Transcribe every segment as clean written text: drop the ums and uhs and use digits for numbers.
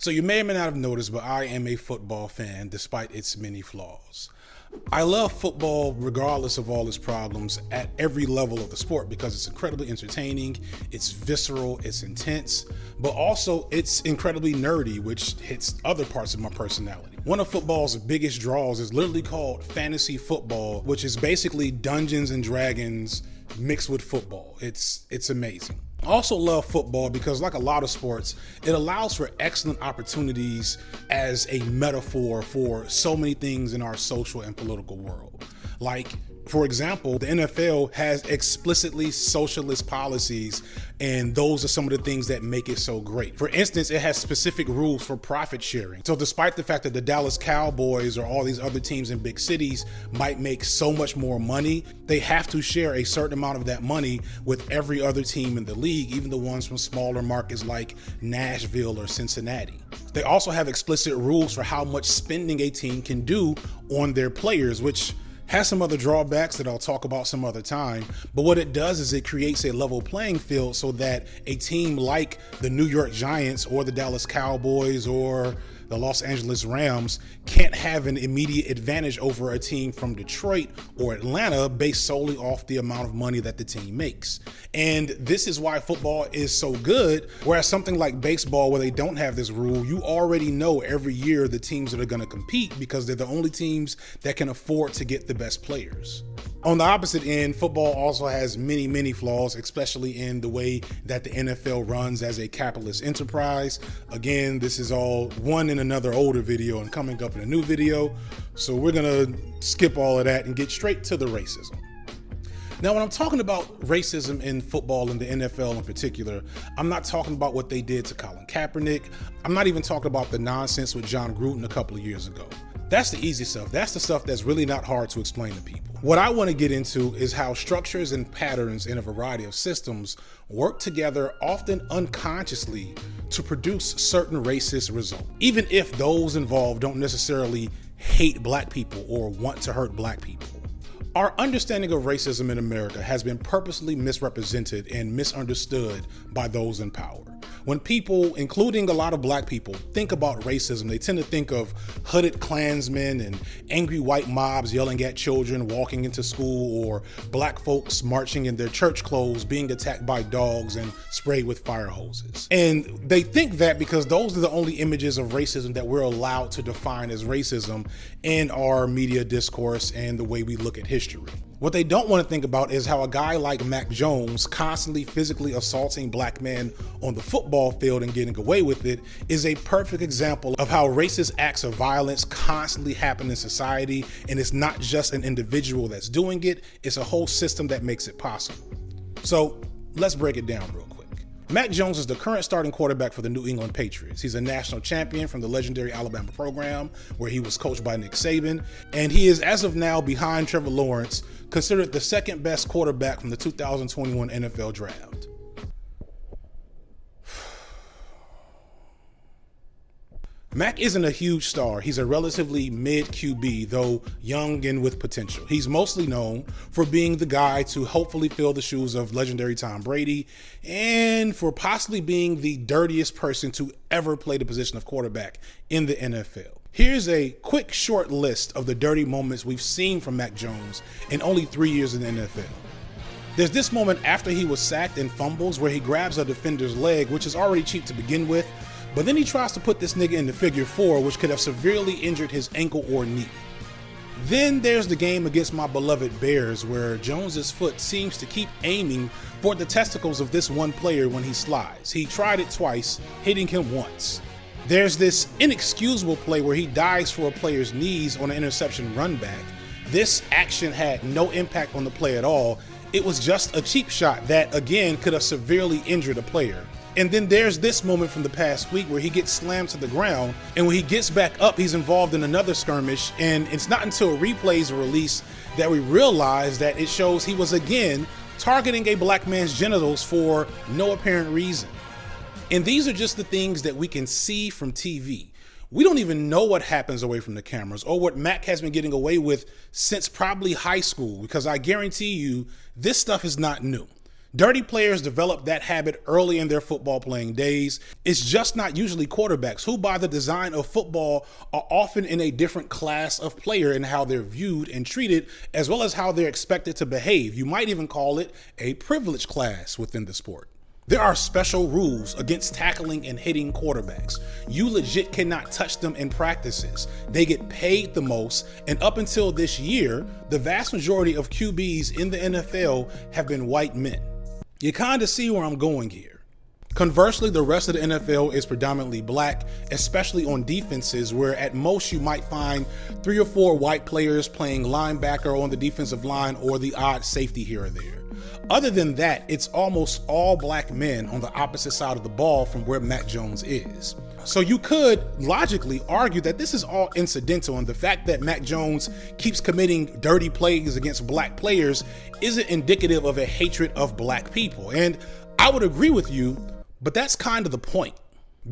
So you may or may not have noticed, but I am a football fan despite its many flaws. I love football regardless of all its problems at every level of the sport because it's incredibly entertaining, it's visceral, it's intense, but also it's incredibly nerdy, which hits other parts of my personality. One of football's biggest draws is literally called fantasy football, which is basically Dungeons and Dragons mixed with football. It's amazing. I also love football because, like a lot of sports, it allows for excellent opportunities as a metaphor for so many things in our social and political world. Like, for example, the NFL has explicitly socialist policies, and those are some of the things that make it so great. For instance, it has specific rules for profit sharing. So despite the fact that the Dallas Cowboys or all these other teams in big cities might make so much more money, they have to share a certain amount of that money with every other team in the league, even the ones from smaller markets like Nashville or Cincinnati. They also have explicit rules for how much spending a team can do on their players, which has some other drawbacks that I'll talk about some other time. But what it does is it creates a level playing field so that a team like the New York Giants or the Dallas Cowboys or the Los Angeles Rams can't have an immediate advantage over a team from Detroit or Atlanta based solely off the amount of money that the team makes. And this is why football is so good, whereas something like baseball, where they don't have this rule, you already know every year the teams that are going to compete because they're the only teams that can afford to get the best players. On the opposite end, football also has many flaws, especially in the way that the NFL runs as a capitalist enterprise. Again, this is all one in another older video and coming up in a new video. So we're gonna skip all of that and get straight to the racism. Now, when I'm talking about racism in football and the NFL in particular, I'm not talking about what they did to Colin Kaepernick. I'm not even talking about the nonsense with John Gruden a couple of years ago. That's the easy stuff. That's the stuff that's really not hard to explain to people. What I want to get into is how structures and patterns in a variety of systems work together, often unconsciously, to produce certain racist results, even if those involved don't necessarily hate black people or want to hurt black people. Our understanding of racism in America has been purposely misrepresented and misunderstood by those in power. When people, including a lot of black people, think about racism, they tend to think of hooded Klansmen and angry white mobs yelling at children walking into school, or black folks marching in their church clothes being attacked by dogs and sprayed with fire hoses. And they think that because those are the only images of racism that we're allowed to define as racism in our media discourse and the way we look at history. What they don't want to think about is how a guy like Mac Jones constantly physically assaulting black men on the football field and getting away with it is a perfect example of how racist acts of violence constantly happen in society, and it's not just an individual that's doing it, it's a whole system that makes it possible. So let's break it down real quick. Mac Jones is the current starting quarterback for the New England Patriots. He's a national champion from the legendary Alabama program, where he was coached by Nick Saban, and he is, as of now, behind Trevor Lawrence, considered the second best quarterback from the 2021 NFL Draft. Mac isn't a huge star. He's a relatively mid QB, though young and with potential. He's mostly known for being the guy to hopefully fill the shoes of legendary Tom Brady, and for possibly being the dirtiest person to ever play the position of quarterback in the NFL. Here's a quick short list of the dirty moments we've seen from Mac Jones in only 3 years in the NFL. There's this moment after he was sacked and fumbles where he grabs a defender's leg, which is already cheap to begin with, but then he tries to put this nigga into figure four, which could have severely injured his ankle or knee. Then there's the game against my beloved Bears, where Jones's foot seems to keep aiming for the testicles of this one player when he slides. He tried it twice, hitting him once. There's this inexcusable play where he dives for a player's knees on an interception run back. This action had no impact on the play at all. It was just a cheap shot that, again, could have severely injured a player. And then there's this moment from the past week where he gets slammed to the ground, and when he gets back up, he's involved in another skirmish, and it's not until replays are released that we realize that it shows he was again targeting a black man's genitals for no apparent reason. And these are just the things that we can see from TV. We don't even know what happens away from the cameras or what Mac has been getting away with since probably high school, because I guarantee you this stuff is not new. Dirty players develop that habit early in their football playing days. It's just not usually quarterbacks, who by the design of football are often in a different class of player in how they're viewed and treated, as well as how they're expected to behave. You might even call it a privileged class within the sport. There are special rules against tackling and hitting quarterbacks. You legit cannot touch them in practices. They get paid the most, and up until this year, the vast majority of QBs in the NFL have been white men. You kind of see where I'm going here. Conversely, the rest of the NFL is predominantly black, especially on defenses, where at most you might find 3 or 4 white players playing linebacker on the defensive line or the odd safety here or there. Other than that, it's almost all black men on the opposite side of the ball from where Mac Jones is. So you could logically argue that this is all incidental, and the fact that Mac Jones keeps committing dirty plays against black players isn't indicative of a hatred of black people. And I would agree with you, but that's kind of the point.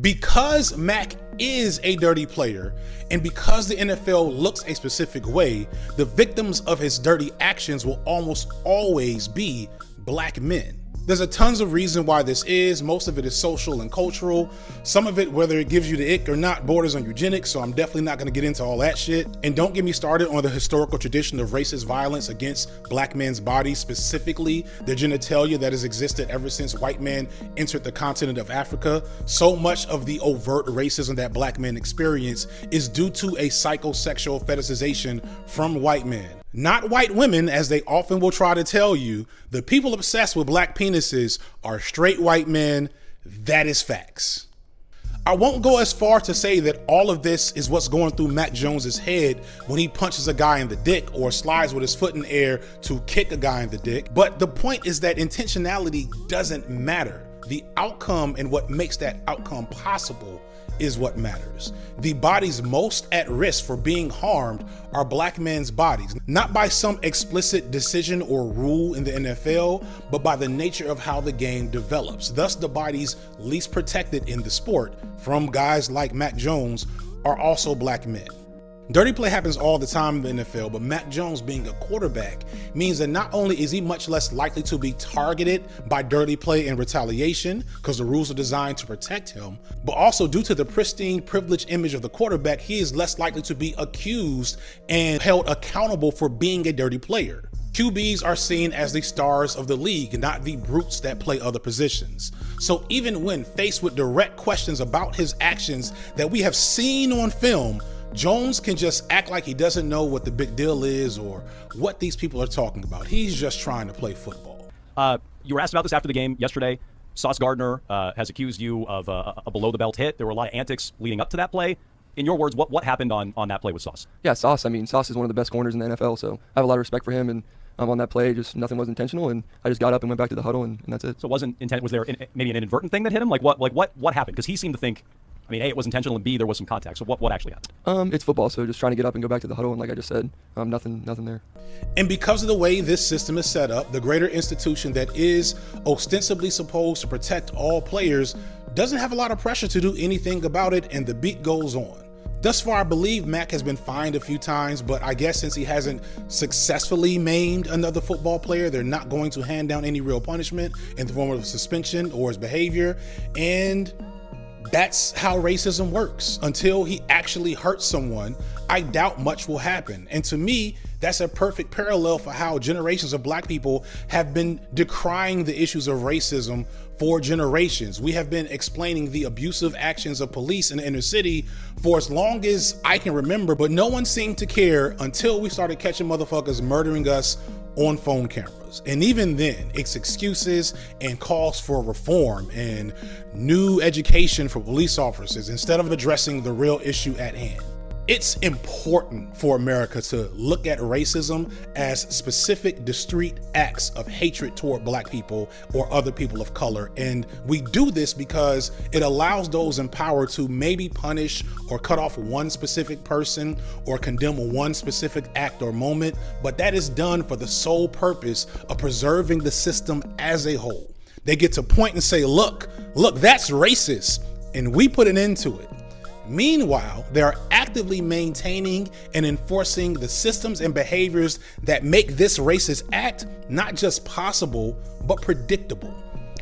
Because Mac is a dirty player, and because the NFL looks a specific way, the victims of his dirty actions will almost always be black men. There's a tons of reason why this is. Most of it is social and cultural. Some of it, whether it gives you the ick or not, borders on eugenics, so I'm definitely not gonna get into all that shit. And don't get me started on the historical tradition of racist violence against black men's bodies, specifically their genitalia that has existed ever since white men entered the continent of Africa. So much of the overt racism that black men experience is due to a psychosexual fetishization from white men. Not white women, as they often will try to tell you. The people obsessed with black penises are straight white men. That is facts. I won't go as far to say that all of this is what's going through Mac Jones's head when he punches a guy in the dick or slides with his foot in the air to kick a guy in the dick. But the point is that intentionality doesn't matter. The outcome and what makes that outcome possible is what matters. The bodies most at risk for being harmed are black men's bodies, not by some explicit decision or rule in the NFL, but by the nature of how the game develops. Thus, the bodies least protected in the sport from guys like Mac Jones are also black men. Dirty play happens all the time in the NFL, but Mac Jones being a quarterback means that not only is he much less likely to be targeted by dirty play and retaliation, because the rules are designed to protect him, but also due to the pristine, privileged image of the quarterback, he is less likely to be accused and held accountable for being a dirty player. QBs are seen as the stars of the league, not the brutes that play other positions. So even when faced with direct questions about his actions that we have seen on film, Jones can just act like he doesn't know what the big deal is or what these people are talking about. He's just trying to play football. You were asked about this after the game yesterday. Sauce Gardner has accused you of a below-the-belt hit. There were a lot of antics leading up to that play. In your words, what happened on that play with Sauce? Yeah, Sauce. I mean, Sauce is one of the best corners in the NFL, so I have a lot of respect for him. And on that play, just nothing was intentional, and I just got up and went back to the huddle, and that's it. So it wasn't intent. Was there maybe an inadvertent thing that hit him? Like what happened? Because he seemed to think, I mean, A, it was intentional, and B, there was some contact. So what actually happened? It's football, so just trying to get up and go back to the huddle, and like I just said, nothing there. And because of the way this system is set up, the greater institution that is ostensibly supposed to protect all players doesn't have a lot of pressure to do anything about it, and the beat goes on. Thus far, I believe Mac has been fined a few times, but I guess since he hasn't successfully maimed another football player, they're not going to hand down any real punishment in the form of suspension or his behavior. And that's how racism works. Until he actually hurts someone, I doubt much will happen. And to me, that's a perfect parallel for how generations of black people have been decrying the issues of racism for generations. We have been explaining the abusive actions of police in the inner city for as long as I can remember, but no one seemed to care until we started catching motherfuckers murdering us on phone cameras. And even then, it's excuses and calls for reform and new education for police officers instead of addressing the real issue at hand. It's important for America to look at racism as specific, discrete acts of hatred toward black people or other people of color. And we do this because it allows those in power to maybe punish or cut off one specific person or condemn one specific act or moment, but that is done for the sole purpose of preserving the system as a whole. They get to point and say, look, that's racist, and we put an end to it. Meanwhile, they are actively maintaining and enforcing the systems and behaviors that make this racist act not just possible, but predictable.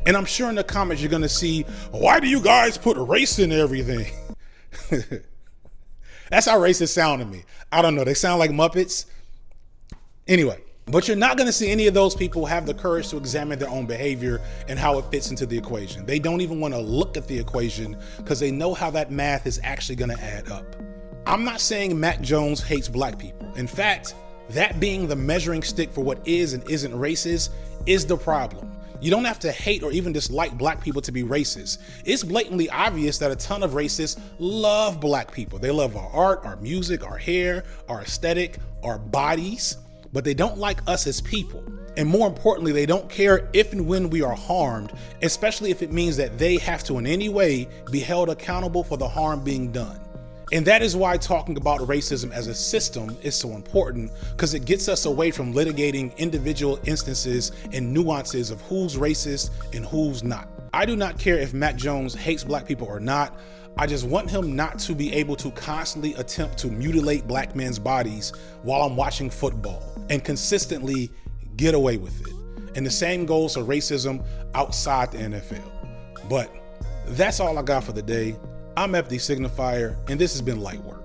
And I'm sure in the comments you're gonna see, why do you guys put race in everything? That's how racists sound to me. I don't know, they sound like Muppets. Anyway, but you're not gonna see any of those people have the courage to examine their own behavior and how it fits into the equation. They don't even wanna look at the equation because they know how that math is actually gonna add up. I'm not saying Mac Jones hates black people. In fact, that being the measuring stick for what is and isn't racist is the problem. You don't have to hate or even dislike black people to be racist. It's blatantly obvious that a ton of racists love black people. They love our art, our music, our hair, our aesthetic, our bodies, but they don't like us as people. And more importantly, they don't care if and when we are harmed, especially if it means that they have to in any way be held accountable for the harm being done. And that is why talking about racism as a system is so important, because it gets us away from litigating individual instances and nuances of who's racist and who's not. I do not care if Mac Jones hates black people or not. I just want him not to be able to constantly attempt to mutilate black men's bodies while I'm watching football and consistently get away with it. And the same goes for racism outside the NFL. But that's all I got for the day. I'm fdsignifire, and this has been Light Work.